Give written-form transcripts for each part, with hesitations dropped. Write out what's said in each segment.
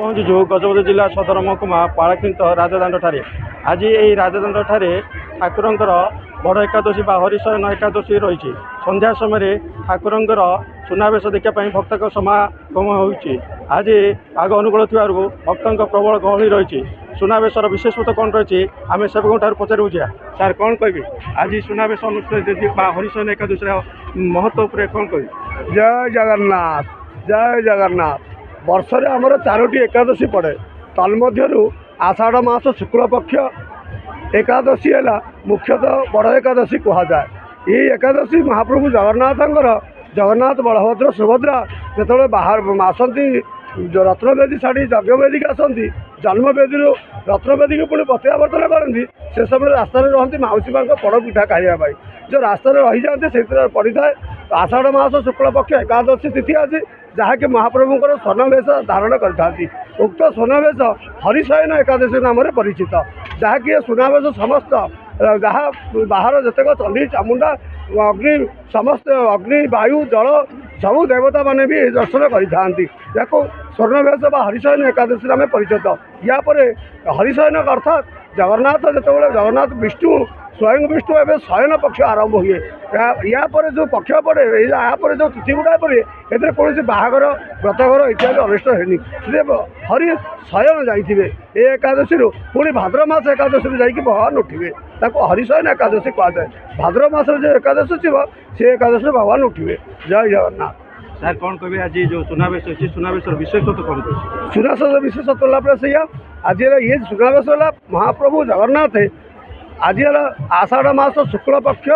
ପହଞ୍ଚିଛୁ ଗଜପତି ଜିଲ୍ଲା ସଦର ମହକୁମା ପାଳାଖେମୁଣ୍ଡି ରାଜଦାଣ୍ଡଠାରେ। ଆଜି ଏହି ରାଜଦାଣ୍ଡଠାରେ ଠାକୁରଙ୍କର ବଡ଼ ଏକାଦଶୀ ବା ହରିଶୟନ ଏକାଦଶୀ ରହିଛି। ସନ୍ଧ୍ୟା ସମୟରେ ଠାକୁରଙ୍କର ସୁନାବେଶ ଦେଖିବା ପାଇଁ ଭକ୍ତଙ୍କ ସମାଗମ ହେଉଛି। ଆଜି ପାଗ ଅନୁକୂଳ ଥିବାରୁ ଭକ୍ତଙ୍କ ପ୍ରବଳ ଗହଳି ରହିଛି। ସୁନାବେଶର ବିଶେଷତ୍ୱ କ'ଣ ରହିଛି ଆମେ ସେବକଙ୍କଠାରୁ ପଚାରି ବୁଝିବା। ସାର୍ କ'ଣ କହିବେ ଆଜି ସୁନାବେଶ ଅନୁଷ୍ଠିତ ବା ହରିଶୟନ ଏକାଦଶୀର ମହତ୍ତ୍ୱ ଉପରେ କ'ଣ କହିବେ? ଜୟ ଜଗନ୍ନାଥ, ଜୟ ଜଗନ୍ନାଥ। ବର୍ଷରେ ଆମର 4ଟି ଏକାଦଶୀ ପଡ଼େ। ତନ୍ମଧ୍ୟରୁ ଆଷାଢ଼ ମାସ ଶୁକ୍ଳପକ୍ଷ ଏକାଦଶୀ ହେଲା ମୁଖ୍ୟତଃ ବଡ଼ ଏକାଦଶୀ କୁହାଯାଏ। ଏହି ଏକାଦଶୀ ମହାପ୍ରଭୁ ଜଗନ୍ନାଥଙ୍କର ଜଗନ୍ନାଥ ବଳଭଦ୍ର ସୁଭଦ୍ରା ଯେତେବେଳେ ଆସନ୍ତି ରତ୍ନବେଦୀ ଛାଡ଼ି ଯଜ୍ଞବେଦୀକି ଆସନ୍ତି, ଜନ୍ମବେଦୀରୁ ରତ୍ନବେଦୀକି ପୁଣି ପ୍ରତ୍ୟାବର୍ତ୍ତନ କରନ୍ତି, ସେ ସମୟରେ ରାସ୍ତାରେ ରହନ୍ତି ମାଉସୀ ମାଙ୍କ ପୋଡ଼ପିଠା ଖାଇବା ପାଇଁ। ଯେଉଁ ରାସ୍ତାରେ ରହିଯାଆନ୍ତି ସେଥିରେ ପଡ଼ିଥାଏ ଆଷାଢ଼ ମାସ ଶୁକ୍ଳପକ୍ଷ ଏକାଦଶୀ ତିଥି ଅଛି, ଯାହାକି ମହାପ୍ରଭୁଙ୍କର ସ୍ୱର୍ଣ୍ଣବେଶ ଧାରଣ କରିଥାନ୍ତି। ଉକ୍ତ ସ୍ୱର୍ଣ୍ଣବେଶ ହରିଶୟନ ଏକାଦଶୀ ନାମରେ ପରିଚିତ, ଯାହାକି ଏ ସୁନାବେଶ ସମସ୍ତ ଯାହା ବାହାର ଯେତେକ ଚଣ୍ଡୀ ଚାମୁଣ୍ଡା ଅଗ୍ନି ସମସ୍ତେ ଅଗ୍ନି ବାୟୁ ଜଳ ସବୁ ଦେବତାମାନେ ବି ଦର୍ଶନ କରିଥାନ୍ତି। ଯାହାକୁ ସ୍ୱର୍ଣ୍ଣବେଶ ବା ହରିଶୟନ ଏକାଦଶୀ ନାମେ ପରିଚିତ। ୟା ପରେ ହରିଶୟନ ଅର୍ଥାତ୍ ଜଗନ୍ନାଥ ଜଗନ୍ନାଥ ବିଷ୍ଣୁ ସ୍ୱୟଂ ବିଷ୍ଣୁ ଏବେ ଶୟନ ପକ୍ଷ ଆରମ୍ଭ ହୁଏ। ୟା ପରେ ଯେଉଁ ପକ୍ଷ ପଡ଼େ ଏହା ପରେ ଯେଉଁ ତିଥି ଗୁଡ଼ା ପଡ଼େ ଏଥିରେ କୌଣସି ବାହାଘର ବ୍ରତଘର ଇତ୍ୟାଦି ଅନୁଷ୍ଠିତ ହେଇନି। ସେ ହରି ଶୟନ ଯାଇଥିବେ ଏ ଏକାଦଶୀରୁ ପୁଣି ଭାଦ୍ର ମାସ ଏକାଦଶୀରୁ ଯାଇକି ଭଗବାନ ଉଠିବେ, ତାକୁ ହରିଶୟନ ଏକାଦଶୀ କୁହାଯାଏ। ଭାଦ୍ର ମାସରେ ଯେଉଁ ଏକାଦଶୀ ଥିବ ସେ ଏକାଦଶୀରେ ଭଗବାନ ଉଠିବେ। ଜୟ ଜଗନ୍ନାଥ। ସାର୍ କ'ଣ କହିବେ ଆଜି ଯେଉଁ ସୁନାବେଶ ଅଛି ସୁନାବେଶର ବିଶେଷତ୍ୱ କ'ଣ କହିବେ? ସୁନାବେଶର ବିଶେଷତ୍ୱ ହେଲା ପରେ ସେଇଆ ଆଜି ହେଲା ଇଏ ସୁନାବେଶ ହେଲା ମହାପ୍ରଭୁ ଜଗନ୍ନାଥ ଆଜି ହେଲା ଆଷାଢ଼ ମାସ ଶୁକ୍ଳପକ୍ଷ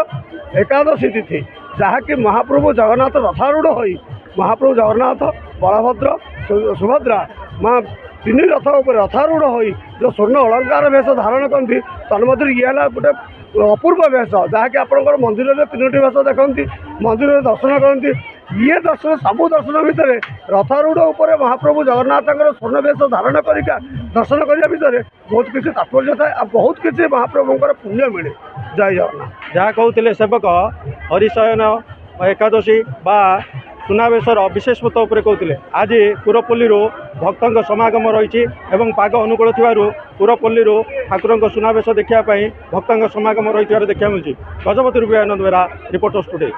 ଏକାଦଶୀ ତିଥି, ଯାହାକି ମହାପ୍ରଭୁ ଜଗନ୍ନାଥ ରଥାରୂଢ଼ ହୋଇ ମହାପ୍ରଭୁ ଜଗନ୍ନାଥ ବଳଭଦ୍ର ସୁଭଦ୍ରା ମା ତିନି ରଥ ଉପରେ ରଥାରୂଢ଼ ହୋଇ ଯେଉଁ ସ୍ୱର୍ଣ୍ଣ ଅଳଙ୍କାର ବେଶ ଧାରଣ କରନ୍ତି, ତନ୍ମଧ୍ୟରୁ ଇଏ ହେଲା ଗୋଟେ ଅପୂର୍ବ ବେଶ, ଯାହାକି ଆପଣଙ୍କର ମନ୍ଦିରରେ 3ଟି ବେଶ ଦେଖନ୍ତି, ମନ୍ଦିରରେ ଦର୍ଶନ କରନ୍ତି। ଇଏ ଦର୍ଶନ ସବୁ ଦର୍ଶନ ଭିତରେ ରଥାରୂଢ଼ ଉପରେ ମହାପ୍ରଭୁ ଜଗନ୍ନାଥଙ୍କର ସ୍ୱର୍ଣ୍ଣ ବେଶ ଧାରଣ କରିକା ଦର୍ଶନ କରିବା ଭିତରେ ବହୁତ କିଛି ତାତ୍ପର୍ଯ୍ୟ ଥାଏ ଆଉ ବହୁତ କିଛି ମହାପ୍ରଭୁଙ୍କର ପୁଣ୍ୟ ମିଳେ। ଜୟ ଜଗନ୍ନାଥ। ଯାହା କହୁଥିଲେ ସେବକ ହରିଶୟନ ଏକାଦଶୀ ବା ସୁନାବେଶର ବିଶେଷତ୍ୱ ଉପରେ କହୁଥିଲେ। ଆଜି ପୁରପଲ୍ଲୀରୁ ଭକ୍ତଙ୍କ ସମାଗମ ରହିଛି ଏବଂ ପାଗ ଅନୁକୂଳ ଥିବାରୁ ପୁରପଲ୍ଲୀରୁ ଠାକୁରଙ୍କ ସୁନାବେଶ ଦେଖିବା ପାଇଁ ଭକ୍ତଙ୍କ ସମାଗମ ରହିଥିବାର ଦେଖିବାକୁ ମିଳୁଛି। ଗଜପତିରୁ ବିନୋଦ ବେହେରା, ରିପୋର୍ଟର୍ସ ଟୁଡେ।